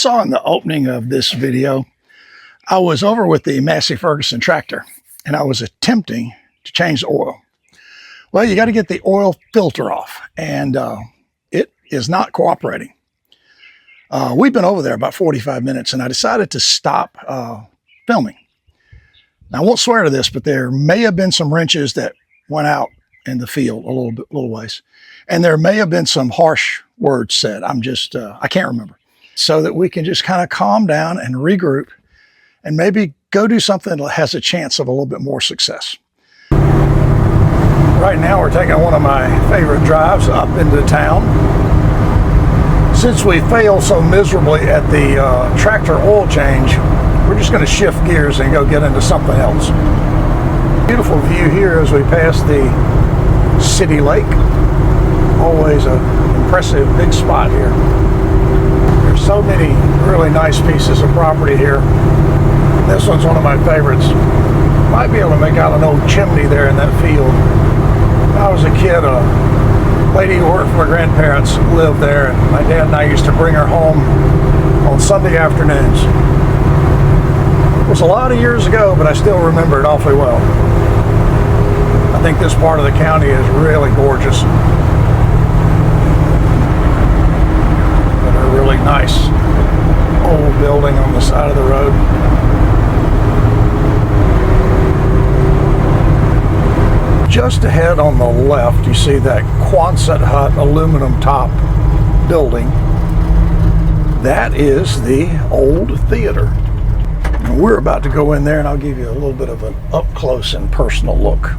saw in the opening of this video, I was over with the Massey Ferguson tractor and I was attempting to change the oil. Well, you got to get the oil filter off and it is not cooperating. We've been over there about 45 minutes and I decided to stop filming. Now, I won't swear to this, but there may have been some wrenches that went out in the field a little ways. And there may have been some harsh words said. I can't remember. So that we can just kind of calm down and regroup and maybe go do something that has a chance of a little bit more success. Right now we're taking one of my favorite drives up into town. Since we failed so miserably at the tractor oil change, we're just going to shift gears and go get into something else. Beautiful view here as we pass the city lake. Always an impressive big spot here. There's so many really nice pieces of property here. This one's one of my favorites. Might be able to make out an old chimney there in that field. When I was a kid, a lady who worked for my grandparents lived there, and my dad and I used to bring her home on Sunday afternoons. It was a lot of years ago, but I still remember it awfully well. I think this part of the county is really gorgeous. Got a really nice old building on the side of the road. Just ahead on the left, you see that Quonset hut aluminum top building. That is the old theater. And we're about to go in there and I'll give you a little bit of an up close and personal look.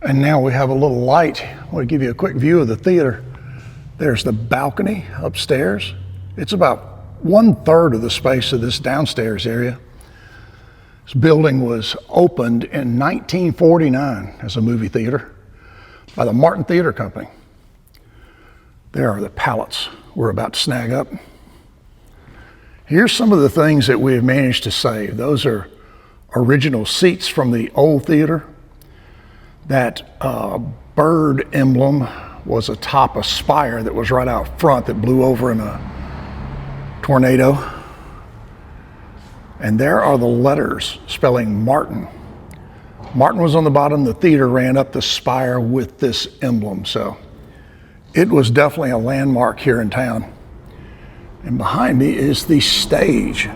And now we have a little light. I want to give you a quick view of the theater. There's the balcony upstairs. It's about 1/3 of the space of this downstairs area. This building was opened in 1949 as a movie theater by the Martin Theater Company. There are the pallets we're about to snag up. Here's some of the things that we have managed to save. Those are original seats from the old theater. That bird emblem was atop a spire that was right out front that blew over in a tornado. And there are the letters spelling Martin. Martin was on the bottom. The theater ran up the spire with this emblem. So it was definitely a landmark here in town. And behind me is the stage.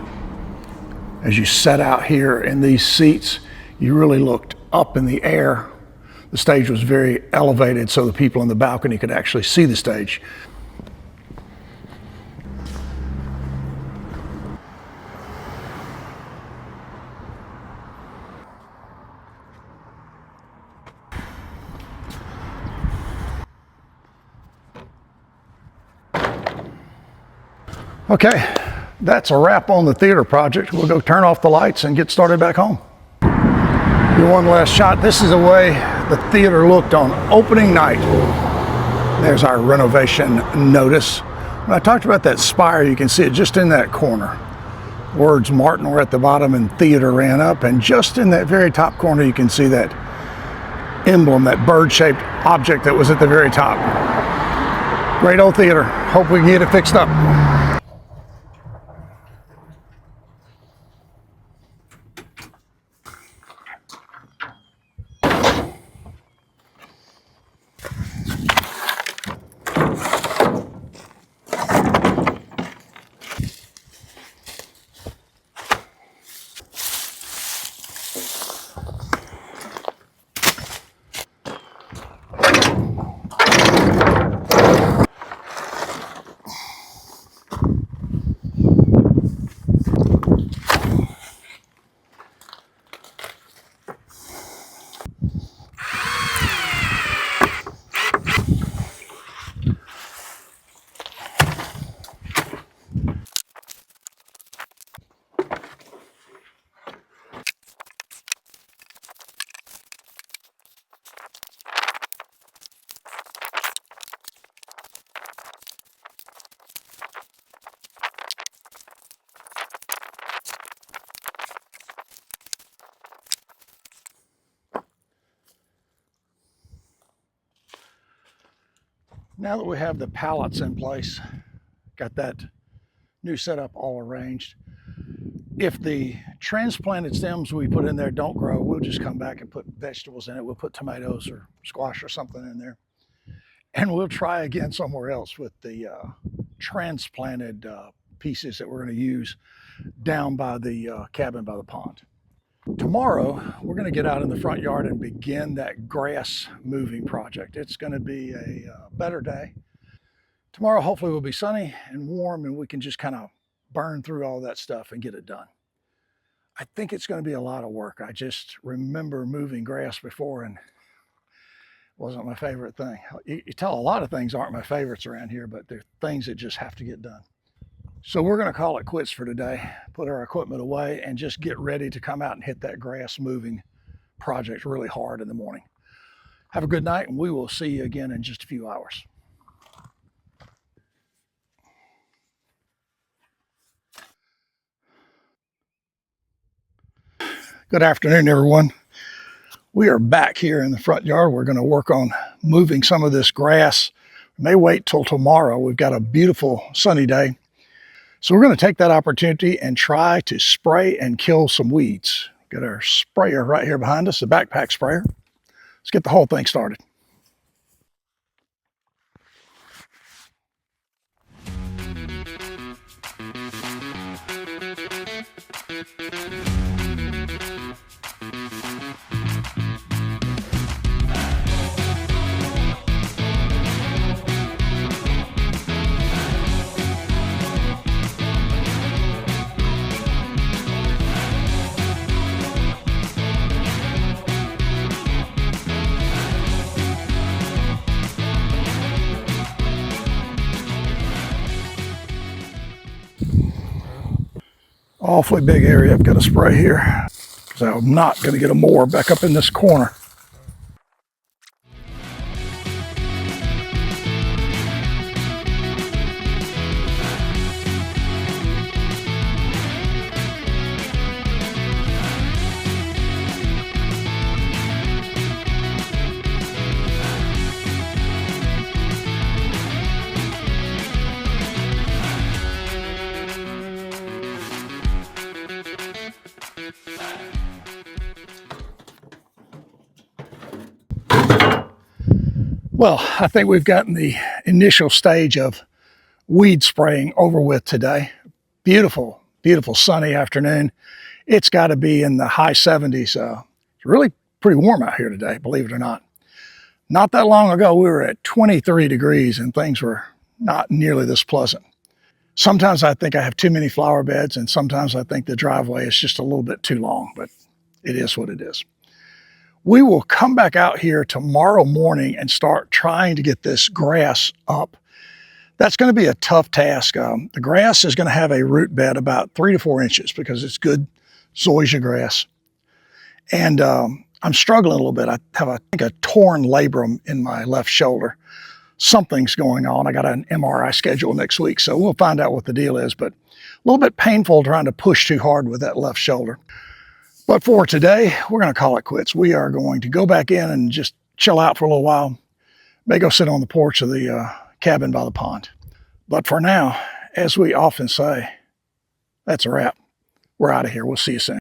As you sat out here in these seats, you really looked up in the air. The stage was very elevated so the people on the balcony could actually see the stage. Okay, that's a wrap on the theater project. We'll go turn off the lights and get started back home. Do one last shot. This is the way the theater looked on opening night. There's our renovation notice. When I talked about that spire, you can see it just in that corner. Words Martin were at the bottom and theater ran up, and just in that very top corner you can see that emblem, that bird-shaped object that was at the very top. Great old theater. Hope we can get it fixed up. Now that we have the pallets in place, got that new setup all arranged, if the transplanted stems we put in there don't grow, we'll just come back and put vegetables in it. We'll put tomatoes or squash or something in there. And we'll try again somewhere else with the transplanted pieces that we're going to use down by the cabin by the pond. Tomorrow, we're going to get out in the front yard and begin that grass moving project. It's going to be a better day. Tomorrow, hopefully, will be sunny and warm, and we can just kind of burn through all that stuff and get it done. I think it's going to be a lot of work. I just remember moving grass before, and it wasn't my favorite thing. You tell a lot of things aren't my favorites around here, but they're things that just have to get done. So we're going to call it quits for today, put our equipment away, and just get ready to come out and hit that grass moving project really hard in the morning. Have a good night, and we will see you again in just a few hours. Good afternoon, everyone. We are back here in the front yard. We're going to work on moving some of this grass. We may wait till tomorrow. We've got a beautiful sunny day. So we're going to take that opportunity and try to spray and kill some weeds. Got our sprayer right here behind us, the backpack sprayer. Let's get the whole thing started. Awfully big area I've got to spray here because I'm not going to get a mower back up in this corner. Well, I think we've gotten the initial stage of weed spraying over with today. Beautiful, beautiful sunny afternoon. It's got to be in the high 70s. It's really pretty warm out here today, believe it or not. Not that long ago, we were at 23 degrees and things were not nearly this pleasant. Sometimes I think I have too many flower beds, and sometimes I think the driveway is just a little bit too long, but it is what it is. We will come back out here tomorrow morning and start trying to get this grass up. That's going to be a tough task. The grass is going to have a root bed about 3 to 4 inches because it's good zoysia grass. And I'm struggling a little bit. I have, I think, a torn labrum in my left shoulder. Something's going on. I got an MRI schedule next week, so we'll find out what the deal is. But a little bit painful trying to push too hard with that left shoulder. But for today, we're going to call it quits. We are going to go back in and just chill out for a little while. May go sit on the porch of the cabin by the pond. But for now, as we often say, that's a wrap. We're out of here. We'll see you soon.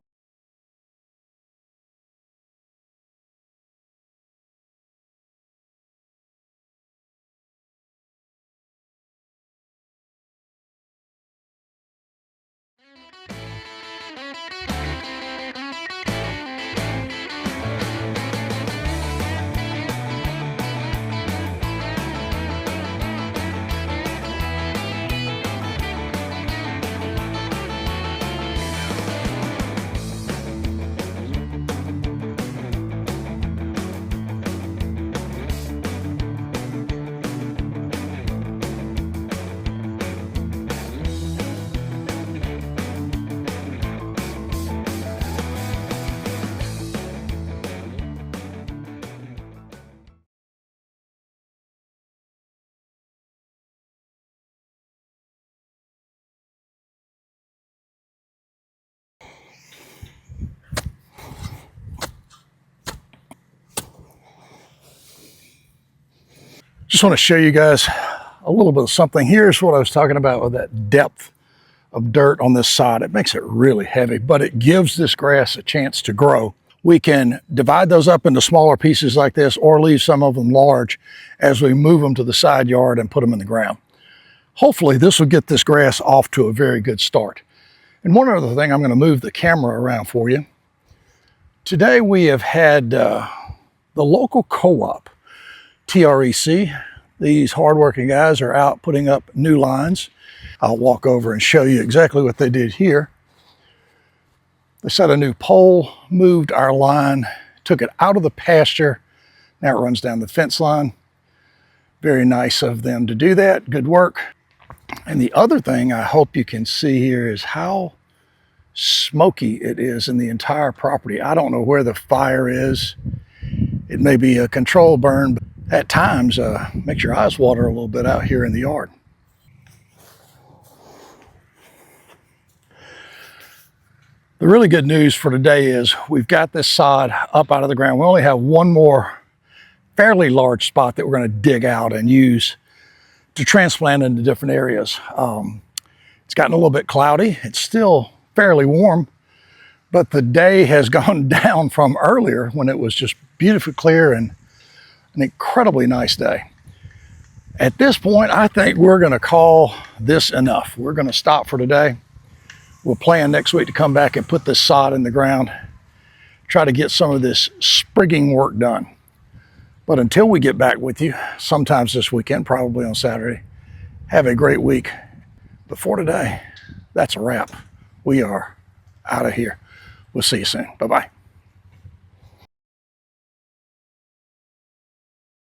Just want to show you guys a little bit of something. Here's what I was talking about with that depth of dirt on this side. It makes it really heavy, but it gives this grass a chance to grow. We can divide those up into smaller pieces like this, or leave some of them large as we move them to the side yard and put them in the ground. Hopefully this will get this grass off to a very good start. And one other thing, I'm going to move the camera around for you. Today we have had the local co-op, TREC. These hardworking guys are out putting up new lines. I'll walk over and show you exactly what they did here. They set a new pole, moved our line, took it out of the pasture. Now it runs down the fence line. Very nice of them to do that. Good work. And the other thing I hope you can see here is how smoky it is in the entire property. I don't know where the fire is. It may be a control burn, but at times makes your eyes water a little bit out here in the yard. The really good news for today is we've got this sod up out of the ground. We only have one more fairly large spot that we're going to dig out and use to transplant into different areas. It's gotten a little bit cloudy. It's still fairly warm, but the day has gone down from earlier when it was just beautifully clear and an incredibly nice day. At this point, I think we're going to call this enough. We're going to stop for today. We'll plan next week to come back and put this sod in the ground, try to get some of this sprigging work done. But until we get back with you, sometimes this weekend, probably on Saturday, have a great week. But for today, that's a wrap. We are out of here. We'll see you soon. Bye-bye.